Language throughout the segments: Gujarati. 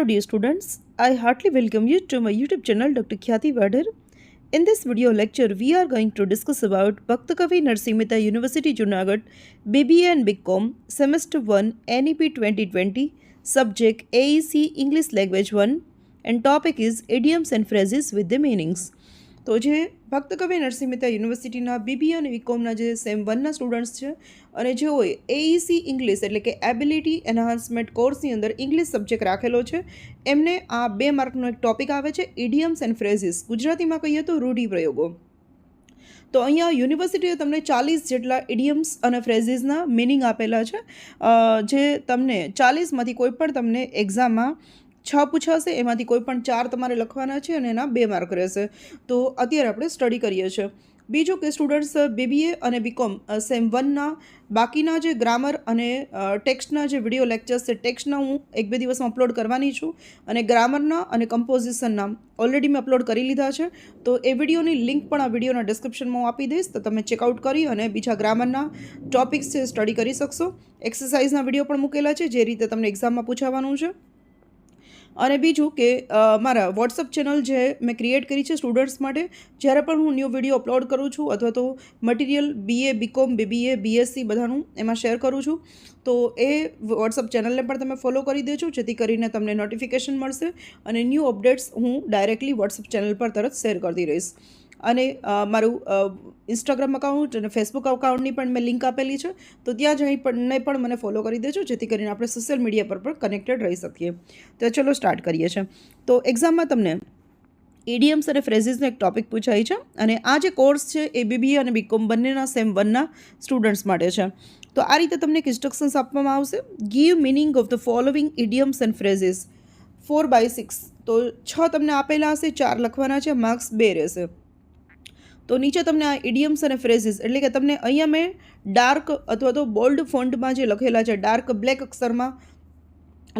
Hello dear students, I heartily welcome you to my YouTube channel Dr. Khyati Vadar. In this video lecture, we are going to discuss about Bhakta Kavi Narsingh Mehta University Junagadh BBA and BCom Semester 1 NEP 2020 subject AEC English Language 1 and topic is idioms and phrases with the meanings. તો જે ભક્ત કવિ નરસિંહ મહેતા યુનિવર્સિટીના બીબીએ અને બીકોમના જે સેમ 1ના સ્ટુડન્ટ્સ છે અને જેઓએ એઈસી ઇંગ્લિશ એટલે કે એબિલિટી એન્હાન્સમેન્ટ કોર્સની અંદર ઇંગ્લિશ સબ્જેક્ટ રાખેલો છે એમને આ 2 માર્કનો એક ટોપિક આવે છે ઇડિયમ્સ એન્ડ ફ્રેઝિસ, ગુજરાતીમાં કહીએ તો રૂઢિપ્રયોગો. તો અહીંયા યુનિવર્સિટીએ તમને 40 જેટલા ઇડિયમ્સ અને ફ્રેઝિસના મિનિંગ આપેલા છે, જે તમને 40માંથી કોઈ પણ તમને એક્ઝામમાં 6 પૂછાશે, એમાંથી કોઈ પણ 4 તમારે લખવાના છે અને એના 2 માર્ક રહેશે. તો અત્યારે આપણે સ્ટડી કરીએ છીએ. બીજું કે સ્ટુડન્ટ્સ બીબીએ અને બીકોમ સેમ 1ના બાકીના જે ગ્રામર અને ટેક્સ્ટના જે વિડીયો લેક્ચર્સ છે, ટેક્સ્ટના હું 1-2 દિવસમાં અપલોડ કરવાની છું અને ગ્રામરના અને કમ્પોઝિશનના ઓલરેડી મેં અપલોડ કરી લીધા છે. તો એ વિડીયોની લિંક પણ આ વિડીયોના ડિસ્ક્રિપ્શનમાં હું આપી દઈશ, તો તમે ચેકઆઉટ કરી અને બીજા ગ્રામરના ટોપિક્સ છે સ્ટડી કરી શકશો. એક્સરસાઇઝના વિડીયો પણ મૂકેલા છે જે રીતે તમને એક્ઝામમાં પૂછાવાનું છે. અને બીજું કે મારા વોટ્સઅપ ચેનલ જે મેં ક્રિએટ કરી છે સ્ટુડન્ટ્સ માટે, જ્યારે પણ હું ન્યૂ વિડીયો અપલોડ કરું છું અથવા તો material BA BCom BBA BSc બધાનું એમાં શેર કરું છું, તો એ વોટ્સઅપ ચેનલને પણ તમે ફોલો કરી દેજો જેથી કરીને તમને નોટિફિકેશન મળશે અને ન્યૂ અપડેટ્સ હું ડાયરેક્ટલી વોટ્સઅપ ચેનલ પર તરત શેર કરતી રહીશ. અને મારું ઇન્સ્ટાગ્રામ અકાઉન્ટ અને ફેસબુક અકાઉન્ટની પણ મેં લિંક આપેલી છે, તો ત્યાં જઈને પણ મને ફોલો કરી દેજો જેથી કરીને આપણે સોશિયલ મીડિયા પર પણ કનેક્ટેડ રહી શકીએ. તો ચલો સ્ટાર્ટ કરીએ છીએ. તો એક્ઝામમાં તમને ઇડિયમ્સ અને ફ્રેઝિસનો એક ટોપિક પૂછાય છે અને આ જે કોર્સ છે એ બીબીએ અને બીકોમ બંનેના સેમ 1ના સ્ટુડન્ટ્સ માટે છે. તો આ રીતે તમને એક ઇન્સ્ટ્રક્શન્સ આપવામાં આવશે. Give meaning of the following idioms and phrases 4/6. તો 6 તમને આપેલા હશે, 4 લખવાના છે, માર્ક્સ 2 રહેશે. તો નીચે તમને આ ઇડિયમ્સ અને ફ્રેઝિસ એટલે કે તમને અહીંયા મેં ડાર્ક અથવા તો બોલ્ડ ફોન્ટમાં જે લખેલા છે, ડાર્ક બ્લેક અક્ષરમાં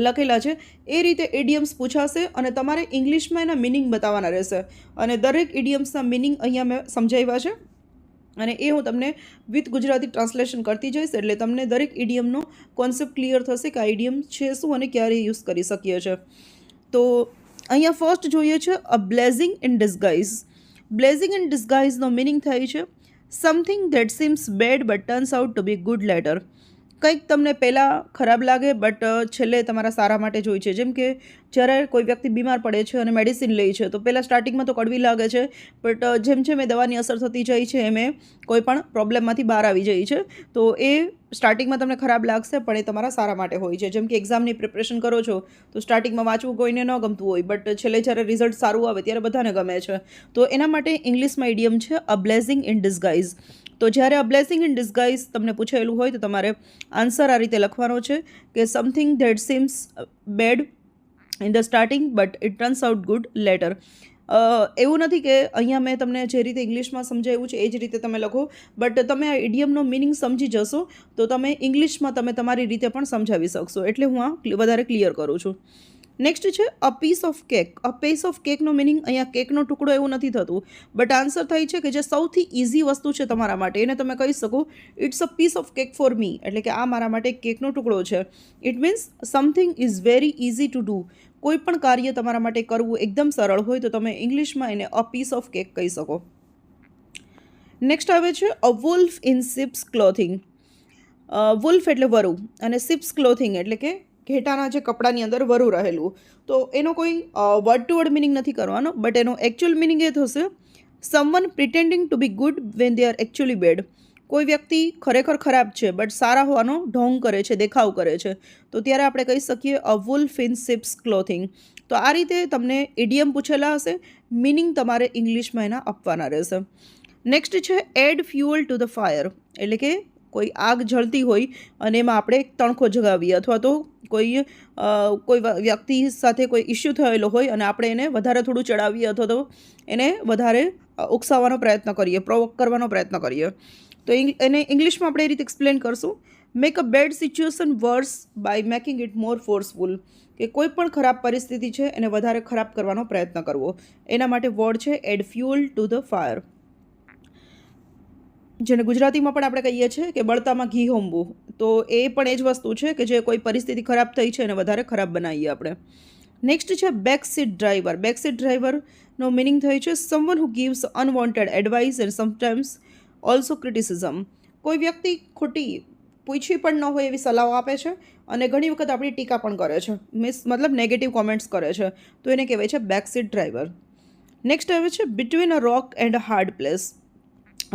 લખેલા છે, એ રીતે ઇડિયમ્સ પૂછાશે અને તમારે ઇંગ્લિશમાં એના મિનિંગ બતાવવાના રહેશે. અને દરેક ઇડિયમ્સના મિનિંગ અહીંયા મેં સમજાવ્યા છે અને એ હું તમને વિથ ગુજરાતી ટ્રાન્સલેશન કરતી જઈશ એટલે તમને દરેક ઇડિયમનો કોન્સેપ્ટ ક્લિયર થશે કે આ ઇડિયમ છે શું અને ક્યારે યુઝ કરી શકીએ છીએ. તો અહીંયા ફર્સ્ટ જોઈએ છે a blessing in disguise. Blessing in ડિસ્ગાઇઝનો મિનિંગ થાય છે something that seems bad but turns out to be good later. કંઈક તમને પહેલાં ખરાબ લાગે બટ છેલ્લે તમારા સારા માટે જ હોય છે. જેમ કે જ્યારે કોઈ વ્યક્તિ બીમાર પડે છે અને મેડિસિન લે છે તો પહેલાં સ્ટાર્ટિંગમાં તો કડવી લાગે છે, બટ જેમ જેમ એ દવાની અસર થતી જાય છે એમ એ કોઈ પણ પ્રોબ્લેમમાંથી બહાર આવી જાય છે. તો એ સ્ટાર્ટિંગમાં તમને ખરાબ લાગશે પણ એ તમારા સારા માટે હોય છે. જેમ કે એક્ઝામની પ્રિપરેશન કરો છો તો સ્ટાર્ટિંગમાં વાંચવું કોઈને ન ગમતું હોય, બટ છેલ્લે જ્યારે રિઝલ્ટ સારું આવે ત્યારે બધાને ગમે છે. તો એના માટે ઇંગ્લિશમાં ઇડિયમ છે અ બ્લેઝિંગ ઇન ડિસ્ગાઇઝ. તો જ્યારે અ બ્લેસિંગ ઇન ડિસ્ગાઇઝ તમને પૂછાયેલું હોય તો તમારે આન્સર આ રીતે લખવાનો છે કે something that seems bad in the starting but it turns out good later. એવું નથી કે અહીંયા મેં તમને જે રીતે ઇંગ્લિશમાં સમજાવ્યું છે એ જ રીતે તમે લખો, બટ તમે આ ઇડિયમનો મિનિંગ સમજી જશો તો તમે ઇંગ્લિશમાં તમે તમારી રીતે પણ સમજાવી શકશો, એટલે હું આ વધારે ક્લિયર કરું છું. નેક્સ્ટ છે a piece of cake. A piece of કેકનો મિનિંગ અહીંયા કેકનો ટુકડો એવું નથી થતું, બટ આન્સર થાય છે કે જે સૌથી ઇઝી વસ્તુ છે તમારા માટે એને તમે કહી શકો it's a piece of cake for me, એટલે કે આ મારા માટે કેકનો ટુકડો છે. It means something is very easy to do. કોઈ પણ કાર્ય તમારા માટે કરવું એકદમ સરળ હોય તો તમે ઇંગ્લિશમાં એને અ પીસ ઓફ કેક કહી શકો. નેક્સ્ટ આવે છે a wolf in sheep's clothing. Wolf એટલે વરુ અને શિપ્સ ક્લોથિંગ એટલે કે ઘેટાના જે કપડાની અંદર વરુ રહેલું. તો એનો કોઈ વર્ડ ટુ વર્ડ મિનિંગ નથી કરવાનો, બટ એનો એકચ્યુઅલ મિનિંગ એ થશે someone pretending to be good when they are actually bad. કોઈ વ્યક્તિ ખરેખર ખરાબ છે બટ સારા હોવાનો ઢોંગ કરે છે, દેખાવ કરે છે, તો ત્યારે આપણે કહી શકીએ અ વુલ્ફ ઇન શિપ્સ ક્લોથિંગ. તો આ રીતે તમને ઇડિયમ પૂછેલા હશે, મિનિંગ તમારે ઇંગ્લિશમાં એના આપવાના રહેશે. નેક્સ્ટ છે add fuel to the fire. એટલે કે કોઈ આગ જળતી હોય અને એમાં આપણે તણખો જગાવીએ અથવા તો કોઈ વ્યક્તિ સાથે કોઈ ઇસ્યુ થયેલો હોય અને આપણે એને વધારે થોડું ચડાવીએ અથવા તો એને વધારે ઉકસાવવાનો પ્રયત્ન કરીએ, પ્રોવોક કરવાનો પ્રયત્ન કરીએ. તો એને ઇંગ્લિશમાં આપણે એ રીતે એક્સપ્લેન કરશું make a bad situation worse by making it more forceful. કે કોઈ પણ ખરાબ પરિસ્થિતિ છે એને વધારે ખરાબ કરવાનો પ્રયત્ન કરવો, એના માટે વર્ડ છે add fuel to the fire. જેને ગુજરાતીમાં પણ આપણે કહીએ છીએ કે બળતામાં ઘી હોમવું, તો એ પણ એ જ વસ્તુ છે કે જે કોઈ પરિસ્થિતિ ખરાબ થઈ છે એને વધારે ખરાબ બનાવીએ આપણે. નેક્સ્ટ છે back seat driver. Back seat ડ્રાઈવરનો મિનિંગ થાય છે someone who gives unwanted advice and sometimes also criticism. કોઈ વ્યક્તિ ખોટી પૂછી પણ ન હોય એવી સલાહો આપે છે અને ઘણી વખત આપણી ટીકા પણ કરે છે, મતલબ નેગેટિવ કોમેન્ટ્સ કરે છે, તો એને કહેવાય છે બેક સીટ ડ્રાઈવર. નેક્સ્ટ આવે છે between a rock and a hard place.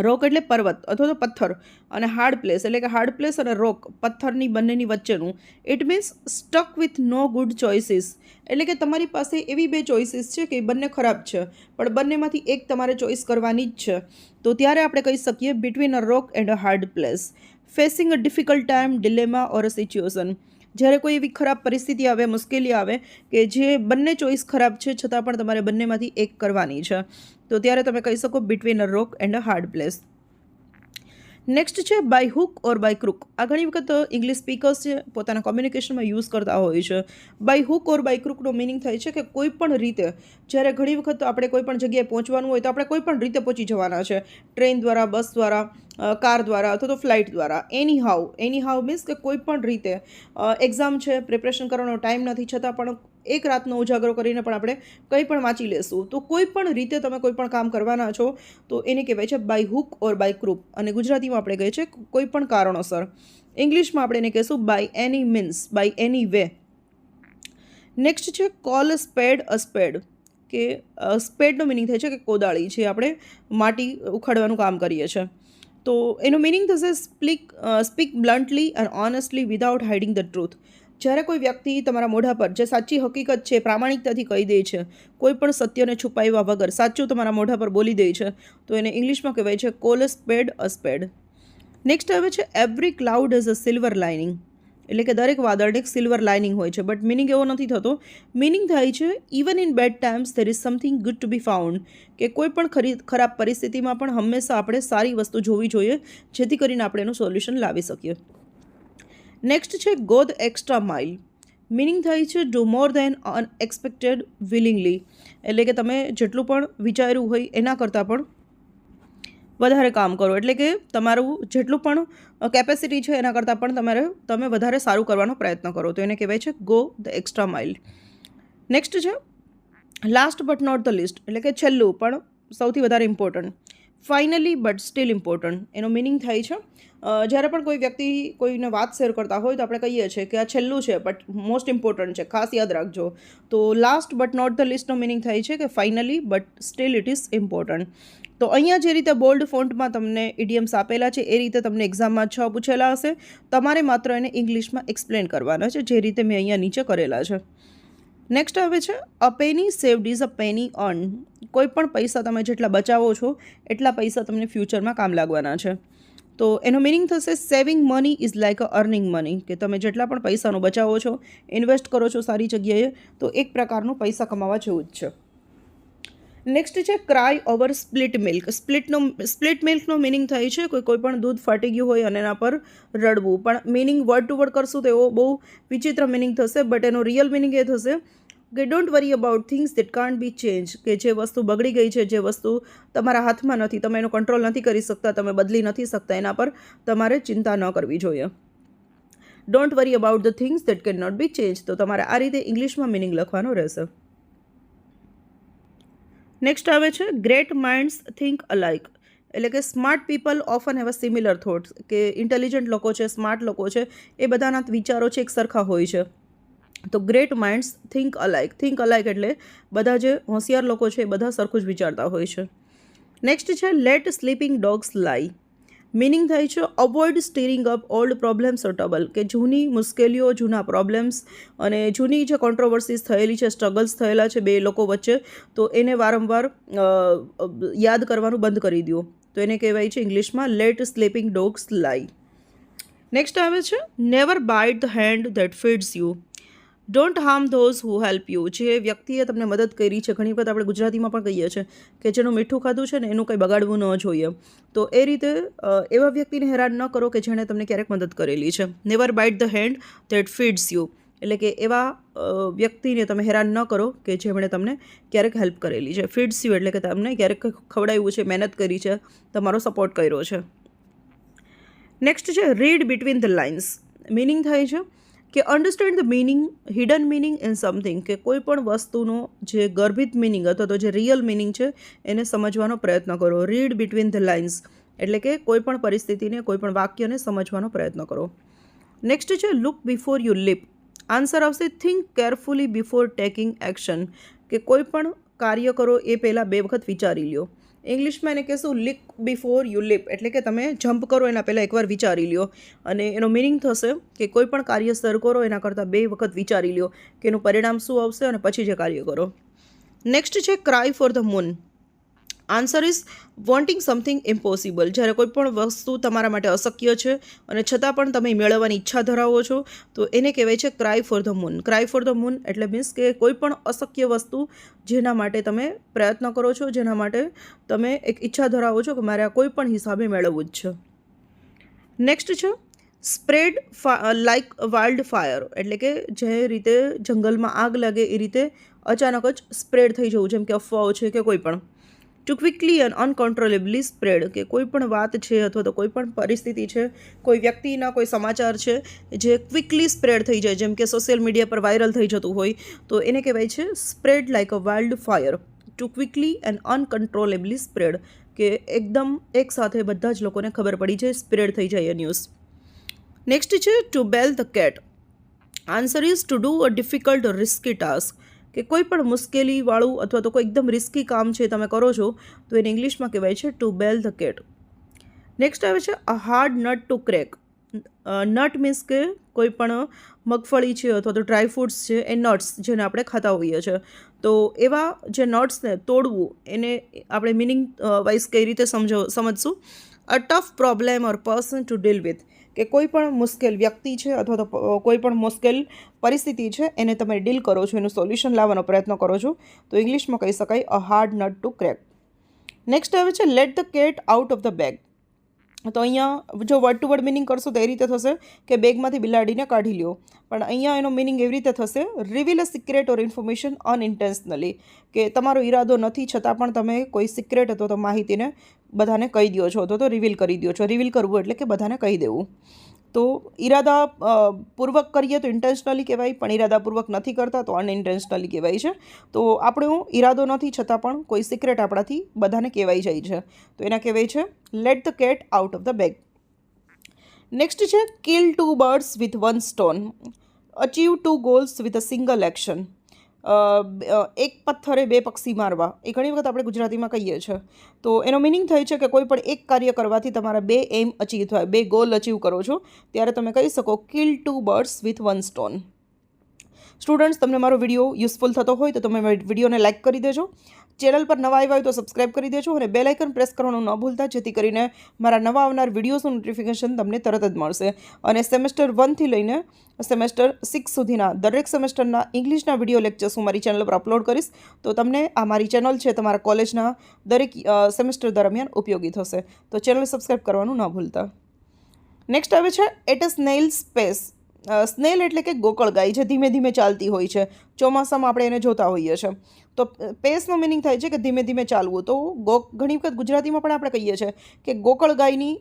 Rock એટલે પર્વત અથવા તો પથ્થર, અને હાર્ડ પ્લેસ એટલે કે હાર્ડ પ્લેસ અને રોક પથ્થરની બંનેની વચ્ચેનું. It means stuck with no good choices. એટલે કે તમારી પાસે એવી બે ચોઇસીસ છે કે બંને ખરાબ છે, પણ બંનેમાંથી એક તમારે ચોઇસ કરવાની જ છે. તો ત્યારે આપણે કહી શકીએ between a rock and a hard place. Facing a difficult time, dilemma or a situation. જ્યારે કોઈ એવી ખરાબ પરિસ્થિતિ આવે, મુશ્કેલી આવે કે જે બંને ચોઇસ ખરાબ છે છતાં પણ તમારે બંનેમાંથી એક કરવાની છે, તો ત્યારે તમે કહી શકો between a rock and a hard place. Next છે બાય હુક ઓર બાય ક્રુક. આ ઘણી વખત ઇંગ્લિશ સ્પીકર્સ છે પોતાના કોમ્યુનિકેશનમાં યુઝ કરતા હોય છે. બાય હુક ઓર બાય ક્રુકનો મિનિંગ થાય છે કે કોઈ પણ રીતે, જ્યારે ઘણી વખત આપણે કોઈ પણ જગ્યાએ પહોંચવાનું હોય તો આપણે કોઈ પણ રીતે પહોંચી જવાના છે, ટ્રેન દ્વારા, બસ દ્વારા, કાર દ્વારા અથવા તો ફ્લાઇટ દ્વારા. એની હાઉ મીન્સ કે કોઈ પણ રીતે. એક્ઝામ છે, પ્રિપરેશન કરવાનો ટાઈમ નથી છતાં પણ એક રાતનો ઉજાગરો કરીને પણ આપણે કંઈ પણ વાંચી લેશું. તો કોઈ પણ રીતે તમે કોઈ પણ કામ કરવાના છો તો એને કહેવાય છે બાય હુક ઓર બાય ક્રુક, અને ગુજરાતીમાં આપણે કહીએ છીએ કોઈ પણ કારણોસર. ઇંગ્લિશમાં આપણે એને કહીશું by any means, by any way. Next છે કોલ અ સ્પેડ. કે સ્પેડનો મિનિંગ થાય છે કે કોદાળી, જે આપણે માટી ઉખાડવાનું કામ કરીએ છીએ. તો એનું મિનિંગ થશે speak bluntly and honestly without hiding the truth. જ્યારે કોઈ વ્યક્તિ તમારા મોઢા પર જે સાચી હકીકત છે પ્રામાણિકતાથી કહી દે છે, કોઈ પણ સત્યને છુપાવ્યા વગર સાચું તમારા મોઢા પર બોલી દે છે, તો એને ઇંગ્લિશમાં કહેવાય છે કોલ અ સ્પેડ. નેક્સ્ટ આવે છે every cloud is a silver lining. એટલે કે દરેક વાદળને એક સિલ્વર લાઇનિંગ હોય છે, બટ મિનિંગ એવો નથી થતો. મિનિંગ થાય છે even in bad times there is something good to be found. કે કોઈ પણ ખરાબ પરિસ્થિતિમાં પણ હંમેશા આપણે સારી વસ્તુ જોવી જોઈએ, જેથી કરીને આપણે એનું સોલ્યુશન લાવી શકીએ. નેક્સ્ટ છે go the extra mile. Meaning થાય છે ડુ મોર દેન અનએક્સપેક્ટેડ વિલિંગલી. એટલે કે તમે જેટલું પણ વિચાર્યું હોય એના કરતાં પણ વધારે કામ કરો. એટલે કે તમારું જેટલું પણ કેપેસિટી છે એના કરતાં પણ તમે વધારે સારું કરવાનો પ્રયત્ન કરો, તો એને કહેવાય છે go the extra mile. Next છે last but not the least. એટલે કે છેલ્લું પણ સૌથી વધારે important. Finally but still important. એનો મિનિંગ થાય છે જ્યારે પણ કોઈ વ્યક્તિ કોઈને વાત શેર કરતા હોય તો આપણે કહીએ છીએ કે આ છેલ્લું છે બટ મોસ્ટ ઇમ્પોર્ટન્ટ છે, ખાસ યાદ રાખજો. તો લાસ્ટ બટ નોટ ધ લિસ્ટનો મિનિંગ થાય છે કે finally but still it is important. તો અહીંયા જે રીતે બોલ્ડ ફોન્ટમાં તમને ઇડિયમ્સ આપેલા છે એ રીતે તમને એક્ઝામમાં 6 પૂછેલા હશે. તમારે માત્ર એને ઇંગ્લિશમાં એક્સપ્લેન કરવાના છે, જે રીતે મેં અહીંયા નીચે કરેલા છે. નેક્સ્ટ આવે છે a penny saved is a penny earn. કોઈ પણ પૈસા તમે જેટલા બચાવો છો એટલા પૈસા તમને ફ્યુચરમાં કામ લાગવાના છે. તો એનો મિનિંગ થશે saving money is like a earning money. કે તમે જેટલા પણ પૈસાનો બચાવો છો, ઇન્વેસ્ટ કરો છો સારી જગ્યાએ, તો એક પ્રકારનું પૈસા કમાવા જેવું જ છે. નેક્સ્ટ છે cry over spilt milk. Spilt મિલ્કનો મિનિંગ થાય છે કોઈ પણ દૂધ ફાટી ગયું હોય અને એના પર રડવું. પણ મિનિંગ વર્ડ ટુ વર્ડ કરશું તો એવો બહુ વિચિત્ર મિનિંગ થશે, બટ એનો રિયલ મિનિંગ એ થશે કે don't worry about things that can't B change. કે જે વસ્તુ બગડી ગઈ છે, જે વસ્તુ તમારા હાથમાં નથી, તમે એનો કંટ્રોલ નથી કરી શકતા, તમે બદલી નથી શકતા, એના પર તમારે ચિંતા ન કરવી જોઈએ. Don't worry about the things that can not be change. તો તમારે આ રીતે ઇંગ્લિશમાં મિનિંગ લખવાનો રહેશે. નેક્સ્ટ આવે છે ગ્રેટ માઇન્ડ્સ થિંક અલાઇક. એટલે કે smart people often have a similar thoughts. કે ઇન્ટેલિજન્ટ લોકો છે, સ્માર્ટ લોકો છે, એ બધાના વિચારો છે એક સરખા હોય છે. તો ગ્રેટ માઇન્ડ્સ થિંક અલાઇક. થિંક અલાઇક એટલે બધા જે હોશિયાર લોકો છે એ બધા સરખું જ વિચારતા હોય છે. નેક્સ્ટ છે let sleeping dogs lie. Meaning થાય છે avoid stirring up old problems or trouble. કે જૂની મુશ્કેલીઓ, જૂના પ્રોબ્લેમ્સ અને જૂની જે કોન્ટ્રોવર્સીસ થયેલી છે, સ્ટ્રગલ્સ થયેલા છે બે લોકો વચ્ચે, તો એને વારંવાર યાદ કરવાનું બંધ કરી દો. તો એને કહેવાય છે ઇંગ્લિશમાં let sleeping dogs lie. Next આવે છે never bite the hand that feeds you. Don't harm those who help you. જે વ્યક્તિએ તમને મદદ કરી છે, ઘણી વખત આપણે ગુજરાતીમાં પણ કહીએ છીએ કે જેનું મીઠું ખાધું છે ને એનું કંઈ બગાડવું ન જોઈએ. તો એ રીતે એવા વ્યક્તિને હેરાન ન કરો કે જેણે તમને ક્યારેક મદદ કરેલી છે. Never bite the hand that feeds you. એટલે કે એવા વ્યક્તિને તમે હેરાન ન કરો કે જેમણે તમને ક્યારેક હેલ્પ કરેલી છે. ફીડ્સ યુ એટલે કે તમને ક્યારેક ખવડાવ્યું છે, મહેનત કરી છે, તમારો સપોર્ટ કર્યો છે. નેક્સ્ટ છે read between the lines. Meaning થાય છે કે understand the meaning, hidden meaning in something, કે કોઈ પણ વસ્તુનો જે ગર્ભિત મિનિંગ અથવા તો જે રિયલ મિનિંગ છે એને સમજવાનો પ્રયત્ન કરો. રીડ બિટવીન ધ લાઇન્સ, એટલે કે કોઈ પણ પરિસ્થિતિને, કોઈ પણ વાક્યને સમજવાનો પ્રયત્ન કરો. નેક્સ્ટ છે look before you leap. Answer આવશે think carefully before taking action, કે કોઈ પણ કાર્ય કરો એ પહેલાં 2 વખત વિચારી લ્યો. ઇંગ્લિશમાં એને કહેશું લિક બિફોર યુ લીપ, એટલે કે તમે જમ્પ કરો એના પહેલાં એકવાર વિચારી લ્યો. અને એનો મિનિંગ થશે કે કોઈ પણ કાર્ય શરૂ કરો એના કરતાં 2 વખત વિચારી લ્યો કે એનું પરિણામ શું આવશે અને પછી જે કાર્ય કરો. નેક્સ્ટ છે cry for the moon. Answer is wanting something impossible. જ્યારે કોઈ પણ વસ્તુ તમારા માટે અશક્ય છે અને છતાં પણ તમે મેળવવાની ઈચ્છા ધરાવો છો તો એને કહેવાય છે cry for the moon. Cry for the moon એટલે મીન્સ કે કોઈ પણ અશક્ય વસ્તુ જેના માટે તમે પ્રયત્ન કરો છો, જેના માટે તમે એક ઈચ્છા ધરાવો છો કે મારે આ કોઈ પણ હિસાબે મેળવવું જ છે. નેક્સ્ટ છે સ્પ્રેડ લાઇક વાઇલ્ડ ફાયર, એટલે કે જે રીતે જંગલમાં આગ લાગે એ રીતે અચાનક જ સ્પ્રેડ થઈ જવું, જેમ કે અફવાઓ છે કે કોઈ પણ. Two quickly and uncontrollably spread, કે કોઈ પણ વાત છે અથવા તો કોઈ પણ પરિસ્થિતિ છે, કોઈ વ્યક્તિના કોઈ સમાચાર છે જે ક્વિકલી સ્પ્રેડ થઈ જાય, જેમ કે સોશિયલ મીડિયા પર વાયરલ થઈ જતું હોય, તો એને કહેવાય છે spread like a wild fire. To quickly and uncontrollably spread, કે એકદમ એકસાથે બધા જ લોકોને ખબર પડી જાય, સ્પ્રેડ થઈ જાય એ ન્યૂઝ. નેક્સ્ટ છે to bell the cat. Answer is to do a difficult risky task, કે કોઈ પણ મુશ્કેલીવાળું અથવા તો કોઈ એકદમ રિસ્કી કામ છે તમે કરો છો તો એને ઇંગ્લિશમાં કહેવાય છે to bell the cat. Next આવે છે a hard nut to crack. Nut means કે કોઈ પણ મગફળી છે અથવા તો ડ્રાય ફ્રૂટ્સ છે, એ નટ્સ જેને આપણે ખાતા હોઈએ છીએ, તો એવા જે નટ્સને તોડવું એને આપણે મિનિંગ વાઇઝ કઈ રીતે સમજશું. A tough problem or person to deal with, કે કોઈ પણ મુશ્કેલ વ્યક્તિ છે અથવા તો કોઈ પણ મુશ્કેલ પરિસ્થિતિ છે એને તમે ડીલ કરો છો, એનું સોલ્યુશન લાવવાનો પ્રયત્ન કરો છો, તો ઇંગ્લિશમાં કહી શકાય a hard nut to crack. Next આવે છે let the cat out of the bag. તો અહીંયા જો વર્ડ ટુ વર્ડ મિનિંગ કરશો તો એ રીતે થશે કે બેગમાંથી બિલાડીને કાઢી લ્યો, પણ અહીંયા એનો મિનિંગ એવી રીતે થશે રિવીલ અ સિક્રેટ ઓર ઇન્ફોર્મેશન અનઇન્ટેન્શનલી, કે તમારો ઈરાદો નથી છતાં પણ તમે કોઈ સિક્રેટ અથવા તો માહિતીને બધાને કહી દો છો અથવા તો રિવીલ કરી દો છો. રિવીલ કરવું એટલે કે બધાને કહી દેવું. તો ઈરાદા પૂર્વક કરીએ તો ઇન્ટેન્શનલી કહેવાય, પણ ઈરાદાપૂર્વક નથી કરતા તો અનઇન્ટેન્શનલી કહેવાય છે. તો આપણો ઈરાદો નથી છતાં પણ કોઈ સિક્રેટ આપણાથી બધાને કહેવાઈ જાય છે, તો એના કહેવાય છે let the cat out of the bag. Next છે kill 2 birds with 1 stone, achieve 2 goals with a single action. એક પથ્થરે 2 પક્ષી મારવા, એ ઘણી વખત આપણે ગુજરાતીમાં કહીએ છીએ, તો એનો મિનિંગ થાય છે કે કોઈ પણ એક કાર્ય કરવાથી તમારા 2 એમ અચીવ થાય, 2 ગોલ અચીવ કરો છો, ત્યારે તમે કહી શકો kill 2 birds with 1 stone. Students, તમને મારો વિડીયો યુઝફુલ થતો હોય તો તમે વિડીયોને લાઇક કરી દેજો. ચેનલ પર નવા આવ્યા હોય તો સબસ્ક્રાઇબ કરી દેજો અને બેલ આઇકન પ્રેસ કરવાનું ન ભૂલતા, જેથી કરીને મારા નવા આવનાર વિડીયોઝનું નોટિફિકેશન તમને તરત જ મળશે. અને સેમેસ્ટર 1થી લઈને સેમેસ્ટર 6 સુધીના દરેક સેમેસ્ટરના ઇંગ્લિશના વિડીયો લેક્ચર્સ હું મારી ચેનલ પર અપલોડ કરીશ, તો તમને આ મારી ચેનલ છે તમારા કોલેજના દરેક સેમેસ્ટર દરમિયાન ઉપયોગી થશે. તો ચેનલ સબસ્ક્રાઇબ કરવાનું ન ભૂલતા. નેક્સ્ટ આવે છે એટ અ સ્નેલ્સ પેસ. સ્નેલ એટલે કે ગોકળ ગાય, જે ધીમે ધીમે ચાલતી હોય છે. ચોમાસામાં આપણે એને જોતા હોઈએ છીએ. તો પેસનો મિનિંગ થાય છે કે ધીમે ધીમે ચાલવું. તો ઘણી વખત ગુજરાતીમાં પણ આપણે કહીએ છીએ કે ગોકળ ગાયની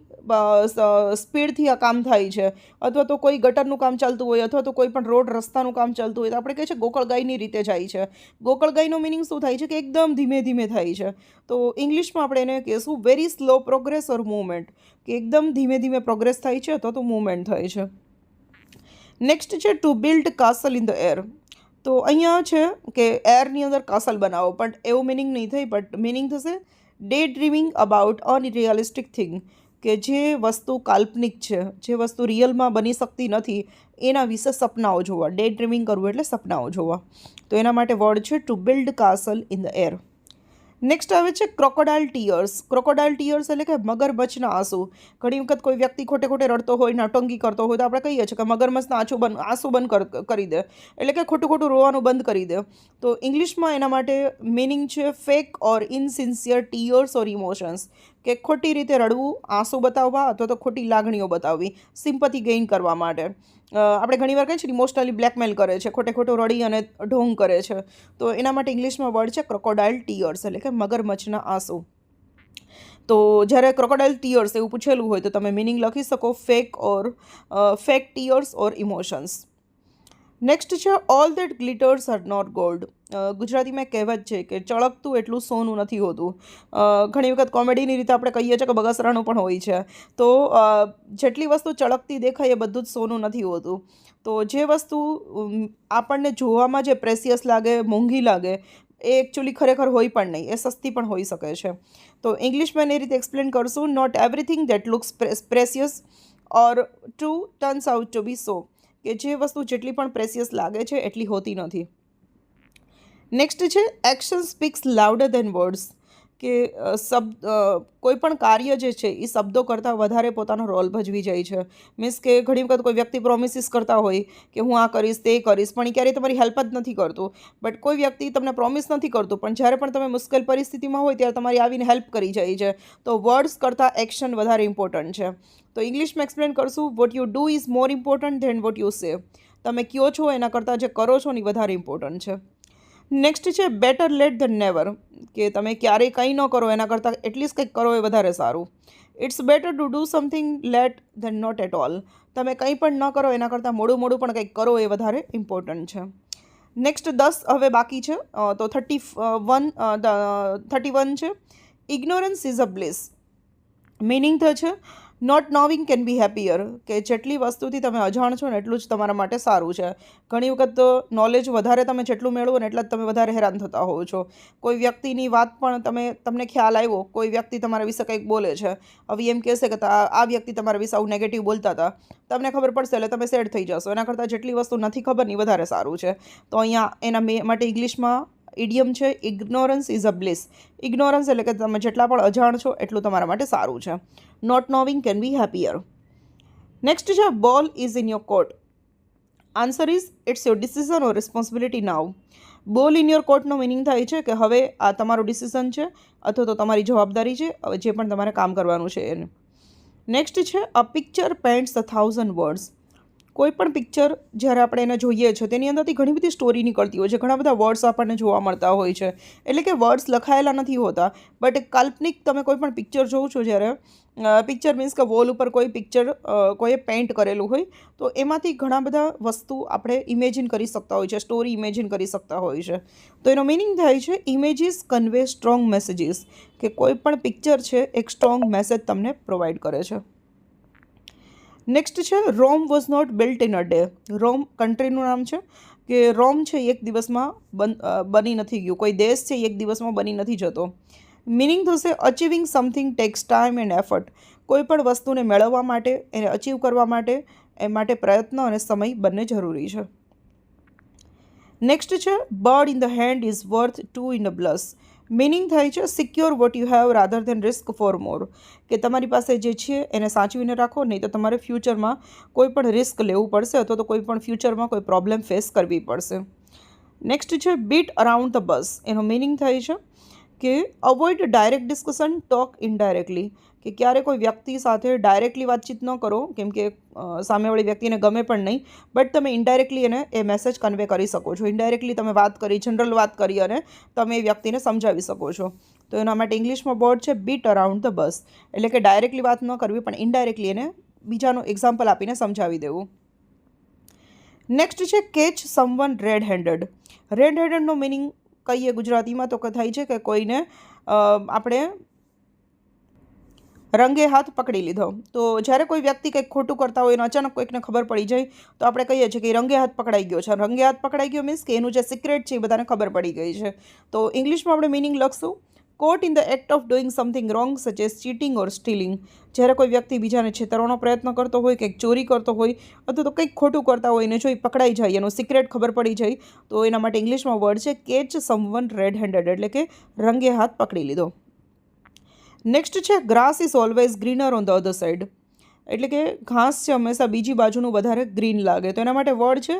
સ્પીડથી આ કામ થાય છે, અથવા તો કોઈ ગટરનું કામ ચાલતું હોય અથવા તો કોઈ પણ રોડ રસ્તાનું કામ ચાલતું હોય તો આપણે કહીએ છીએ ગોકળ ગાયની રીતે જાય છે. ગોકળ ગાયનો મિનિંગ શું થાય છે કે એકદમ ધીમે ધીમે થાય છે. તો ઇંગ્લિશમાં આપણે એને કહીશું વેરી સ્લો પ્રોગ્રેસ ઓર મૂવમેન્ટ, કે એકદમ ધીમે ધીમે પ્રોગ્રેસ થાય છે અથવા તો મૂવમેન્ટ થાય છે. નેક્સ્ટ છે to build castle in the air. તો અહીંયા છે કે એરની અંદર કાસલ બનાવો, પણ એવું મિનિંગ નહીં થાય, બટ મિનિંગ થશે ડે ડ્રીમિંગ અબાઉટ અનરિયલિસ્ટિક થિંગ, કે જે વસ્તુ કાલ્પનિક છે, જે વસ્તુ રિયલમાં બની શકતી નથી, એના વિશે સપનાઓ જોવા. ડે ડ્રીમિંગ કરવું એટલે સપનાઓ જોવા. તો એના માટે વર્ડ છે to build castle in the air. Next આવે છે ક્રોકોડાઇલ ટીયર્સ. ક્રોકોડાઇલ ટીયર્સ એટલે કે મગરમચ્છના આંસુ. ઘણી વખત કોઈ વ્યક્તિ ખોટે ખોટે રડતો હોય, નટંગી કરતો હોય, તો આપણે કહીએ છીએ કે મગરમચ્છના આંસુ બંધ કરી દે, એટલે કે ખોટું ખોટું રોવાનું બંધ કરી દે. તો ઇંગ્લિશમાં એના માટે મિનિંગ છે fake or ઇનસિન્સિયર tears or emotions, કે ખોટી રીતે રડવું, આંસુ બતાવવા અથવા તો ખોટી લાગણીઓ બતાવવી, સિમ્પથી ગેઇન કરવા માટે. આપણે ઘણીવાર કહીએ છીએ ઇમોશનલી બ્લેકમેલ કરે છે, ખોટે ખોટું રડી અને ઢોંગ કરે છે, તો એના માટે ઇંગ્લિશમાં વર્ડ છે ક્રોકોડાઇલ ટીયર્સ, એટલે કે મગરમચ્છના આંસુ. તો જ્યારે ક્રોકોડાઇલ ટીયર્સ એવું પૂછેલું હોય તો તમે મિનિંગ લખી શકો fake tears or emotions. Next છે all that glitters are not gold. ગુજરાતીમાં કહેવત છે કે ચળકતું એટલું સોનું નથી હોતું. ઘણી વખત કોમેડીની રીતે આપણે કહીએ છીએ કે બગાસરાનું પણ હોય છે. તો જેટલી વસ્તુ ચળકતી દેખાય એ બધું જ સોનું નથી હોતું. તો જે વસ્તુ આપણને જોવામાં જે પ્રેસિયસ લાગે, મોંઘી લાગે, એ એકચ્યુઅલી ખરેખર હોય પણ નહીં, એ સસ્તી પણ હોઈ શકે છે. તો ઇંગ્લિશમાં એ રીતે એક્સપ્લેન કરશું, not everything that looks precious or to turns out to be so. કે જે વસ્તુ જેટલી પણ પ્રેસિયસ લાગે છે એટલી હોતી નથી. નેક્સ્ટ છે એક્શન સ્પીક્સ લાઉડર દેન વર્ડ્સ. કે કોઈ પણ કાર્ય જે છે એ શબ્દો કરતાં વધારે પોતાનો રોલ ભજવી જાય છે. મીન્સ કે ઘણી વખત કોઈ વ્યક્તિ પ્રોમિસીસ કરતા હોય કે હું આ કરીશ, તે કરીશ, પણ એ ક્યારેય તમારી હેલ્પ જ નથી કરતું. બટ કોઈ વ્યક્તિ તમને પ્રોમિસ નથી કરતું, પણ જ્યારે પણ તમે મુશ્કેલ પરિસ્થિતિમાં હોય ત્યારે તમારી આવીને હેલ્પ કરી જાય છે. તો વર્ડ્સ કરતાં એક્શન વધારે ઇમ્પોર્ટન્ટ છે. તો ઇંગ્લિશમાં એક્સપ્લેન કરશું, what you do is more important then what you say. તમે કયો છો એના કરતાં જે કરો છો ને એ વધારે ઇમ્પોર્ટન્ટ છે. નેક્સ્ટ છે બેટર લેટ ધેન નેવર. કે તમે ક્યારેય કંઈ ન કરો એના કરતાં એટલીસ્ટ કંઈક કરો એ વધારે સારું. It's better to do something late than not at all. તમે કંઈ પણ ન કરો એના કરતાં મોડું પણ કંઈક કરો એ વધારે ઇમ્પોર્ટન્ટ છે. નેક્સ્ટ 10 હવે બાકી છે. તો 31 છે ignorance is a bliss. Meaning છે not knowing can be happier. કે જેટલી વસ્તુથી તમે અજાણ છો ને એટલું જ તમારા માટે સારું છે. ઘણી વખત નોલેજ વધારે તમે જેટલું મેળવો ને એટલા જ તમે વધારે હેરાન થતા હોવ છો. કોઈ વ્યક્તિની વાત પણ તમને ખ્યાલ આવ્યો, કોઈ વ્યક્તિ તમારા વિશે કંઈક બોલે છે, હવે એમ કહેશે કે આ વ્યક્તિ તમારા વિશે આવું નેગેટિવ બોલતા હતા, તમને ખબર પડશે એટલે તમે સેડ થઈ જશો. એના કરતાં જેટલી વસ્તુ નથી ખબર ને વધારે સારું છે. તો અહીંયા એના માટે ઇંગ્લિશમાં ઇડિયમ છે ignorance is a bliss. Ignorance એટલે કે તમે જેટલા પણ અજાણ છો એટલું તમારા માટે સારું છે. Not knowing can be happier. Next છે ball is in your court. Answer is it's your decision or responsibility now. Ball in your કોર્ટનો meaning થાય છે કે હવે આ તમારું ડિસિઝન છે અથવા તો તમારી જવાબદારી છે, હવે જે પણ તમારે કામ કરવાનું છે એને. નેક્સ્ટ છે અ પિક્ચર પેઇન્ટ્સ 1,000 વર્ડ્સ. કોઈ પણ પિક્ચર જ્યારે આપણે એને જોઈએ છીએ તેની અંદરથી ઘણી બધી સ્ટોરી નીકળતી હોય છે, ઘણા બધા વર્ડ્સ આપણને જોવા મળતા હોય છે. એટલે કે વર્ડ્સ લખાયેલા નથી હોતા, બટ એક કાલ્પનિક તમે કોઈ પણ પિક્ચર જોવો છો જ્યારે, પિક્ચર મીન્સ કે વોલ ઉપર કોઈ પિક્ચર કોઈએ પેઇન્ટ કરેલું હોય તો એમાંથી ઘણા બધા વસ્તુ આપણે ઇમેજિન કરી શકતા હોય છે, સ્ટોરી ઇમેજિન કરી શકતા હોય છે. તો એનો મિનિંગ થાય છે ઇમેજીસ કન્વે સ્ટ્રોંગ મેસેજીસ. કે કોઈ પણ પિક્ચર છે એક સ્ટ્રોંગ મેસેજ તમને પ્રોવાઈડ કરે છે. નેક્સ્ટ છે Rome was not built in a day. Rome કન્ટ્રીનું નામ છે. કે રોમ છે એક દિવસમાં બની નથી ગયું, કોઈ દેશ છે એક દિવસમાં બની નથી જતો. મિનિંગ થશે achieving something tax time and effort. કોઈ પણ વસ્તુને મેળવવા માટે, એને અચીવ કરવા માટે, એ માટે પ્રયત્ન અને સમય બંને જરૂરી છે. નેક્સ્ટ છે bird in the hand is worth 2 in a bush. Meaning થાય છે secure what you have rather than risk for more. કે તમારી પાસે જે છે એને સાચવીને રાખો, નહીં તો તમારે ફ્યુચરમાં કોઈ પણ રિસ્ક લેવું પડશે અથવા તો કોઈ પણ ફ્યુચરમાં કોઈ પ્રોબ્લેમ ફેસ કરવી પડશે. નેક્સ્ટ છે બીટ અરાઉન્ડ ધ બસ. એનો મિનિંગ થાય છે કે avoid direct discussion, talk indirectly. કે ક્યારે કોઈ વ્યક્તિ સાથે ડાયરેક્ટલી વાતચીત ન કરો, કેમ કે સામેવાળી વ્યક્તિને ગમે પણ નહીં, બટ તમે ઇનડાયરેક્ટલી એને એ મેસેજ કન્વે કરી શકો છો. ઇનડાયરેક્ટલી તમે વાત કરી, જનરલ વાત કરી અને તમે એ વ્યક્તિને સમજાવી શકો છો. તો એના માટે ઇંગ્લિશમાં વર્ડ છે બીટ અરાઉન્ડ ધ બસ. એટલે કે ડાયરેક્ટલી વાત ન કરવી પણ ઇનડાયરેક્ટલી એને બીજાનું એક્ઝામ્પલ આપીને સમજાવી દેવું. નેક્સ્ટ છે catch someone red handed. Red હેન્ડેડનો મિનિંગ કહીએ ગુજરાતીમાં તો થાય છે કે કોઈને આપણે રંગે હાથ પકડી લીધો. તો જ્યારે કોઈ વ્યક્તિ કંઈક ખોટું કરતા હોય અને અચાનક કોઈકને ખબર પડી જાય તો આપણે કહીએ છીએ કે રંગે હાથ પકડાઈ ગયો છે. રંગે હાથ પકડાઈ ગયો મીન્સ કે એનું જે સિક્રેટ છે એ બધાને ખબર પડી ગઈ છે. તો ઇંગ્લિશમાં આપણે મિનિંગ લખશું caught in the act of doing something wrong such as cheating or stealing. જ્યારે કોઈ વ્યક્તિ બીજાને છેતરવાનો પ્રયત્ન કરતો હોય, કંઈક ચોરી કરતો હોય અથવા તો કંઈક ખોટું કરતા હોય ને જો એ પકડાઈ જાય, એનું સિક્રેટ ખબર પડી જાય, તો એના માટે ઇંગ્લિશમાં વર્ડ છે કેચ સમવન રેડ હેન્ડેડ. એટલે કે રંગે હાથ પકડી લીધો. નેક્સ્ટ છે grass is always greener on the other side. એટલે કે ઘાસ છે હંમેશા બીજી બાજુનું વધારે ગ્રીન લાગે. તો એના માટે વર્ડ છે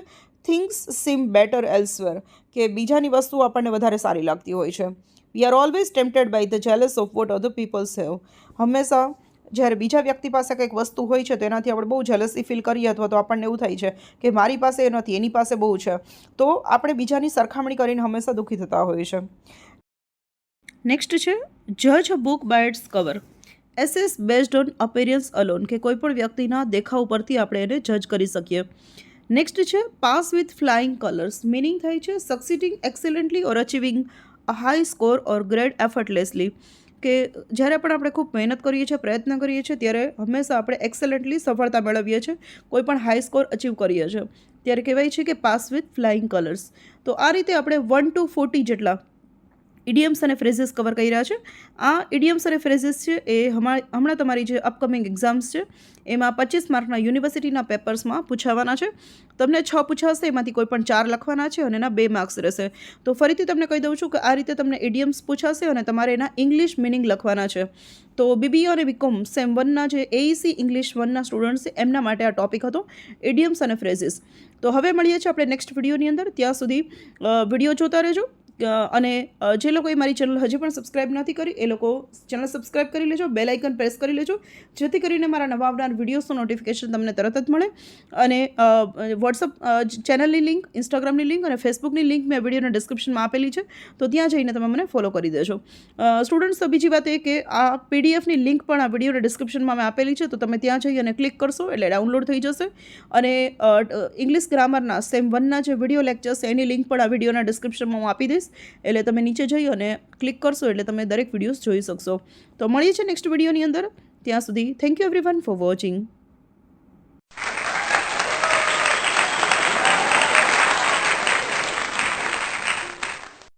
થિંગ્સ સીમ બેટર એલ્સવેર. કે બીજાની વસ્તુ આપણને વધારે સારી લાગતી હોય છે. We are always tempted by the jealous of what other peoples have. હંમેશા જ્યારે બીજા વ્યક્તિ પાસે કંઈક વસ્તુ હોય છે તો એનાથી આપણે બહુ જેલસી ફીલ કરીએ અથવા તો આપણને એવું થાય છે કે મારી પાસે એ નથી, એની પાસે બહુ છે. તો આપણે બીજાની સરખામણી કરીને હંમેશા દુઃખી થતા હોઈએ છીએ. નેક્સ્ટ છે જજ a book by its cover. Assess based on appearance alone. કે કોઈ પણ વ્યક્તિના દેખાવ પરથી આપણે એને જજ કરી શકીએ. નેક્સ્ટ છે pass with flying colours. Meaning થાય છે succeeding excellently or achieving a high score or grade effortlessly. કે જ્યારે પણ આપણે ખૂબ મહેનત કરીએ છીએ, પ્રયત્ન કરીએ છીએ, ત્યારે હંમેશા આપણે એક્સેલન્ટલી સફળતા મેળવીએ છીએ, કોઈ પણ હાઈ સ્કોર અચીવ કરીએ છીએ, ત્યારે કહેવાય છે કે પાસ વિથ ફ્લાઇંગ કલર્સ. તો આ રીતે આપણે 1 to 40 જેટલા ઇડિયમ્સ અને ફ્રેઝિસ કવર કર્યા છે. આ ઇડિયમ્સ અને ફ્રેઝિસ છે એ હમણાં તમારી જે અપકમિંગ એક્ઝામ્સ છે એમાં 25 માર્કના યુનિવર્સિટીના પેપર્સમાં પૂછાવાના છે. તમને 6 પૂછાશે, એમાંથી કોઈ પણ 4 લખવાના છે અને એના 2 માર્ક્સ રહેશે. તો ફરીથી તમને કહી દઉં છું કે આ રીતે તમને ઇડિયમ્સ પૂછાશે અને તમારે એના ઇંગ્લિશ મિનિંગ લખવાના છે. તો બીબીએ અને બીકોમ સેમ 1ના જે એઈસી ઇંગ્લિશ 1ના સ્ટુડન્ટ્સ છે એમના માટે આ ટોપિક હતો, ઇડિયમ્સ અને ફ્રેઝિસ. તો હવે મળીએ છીએ આપણે નેક્સ્ટ વિડીયોની અંદર. ત્યાં સુધી વિડીયો જોતા રહેજો. અને જે લોકોએ મારી ચેનલ હજી પણ સબસ્ક્રાઈબ નથી કરી એ લોકો ચેનલ સબસ્ક્રાઈબ કરી લેજો, બેલ આઇકન પ્રેસ કરી લેજો, જેથી કરીને મારા નવા આવનાર વિડીયોઝનું નોટિફિકેશન તમને તરત જ મળે. અને વોટ્સઅપ ચેનલની લિંક, ઇન્સ્ટાગ્રામની લિંક અને ફેસબુકની લિંક મેં વિડીયોના ડિસ્ક્રિપ્શનમાં આપેલી છે, તો ત્યાં જઈને તમે મને ફોલો કરી દેજો. સ્ટુડન્ટ્સ, તો બીજી વાત એ કે આ પીડીએફની લિંક પણ આ વિડીયોના ડિસ્ક્રિપ્શનમાં મેં આપેલી છે, તો તમે ત્યાં જઈ અને ક્લિક કરશો એટલે ડાઉનલોડ થઈ જશે. અને ઇંગ્લિશ ગ્રામરના સેમ 1ના જે વિડીયો લેક્ચર્સ એની લિંક પણ આ વિડીયોના ડિસ્ક્રિપ્શનમાં હું આપી દઈશ. એટલે તમે નીચે જઈ અને ક્લિક કરશો એટલે તમે દરેક વિડીયોઝ જોઈ શકશો. તો મળીએ છીએ નેક્સ્ટ વિડીયોની અંદર. ત્યાં સુધી thank you everyone for watching.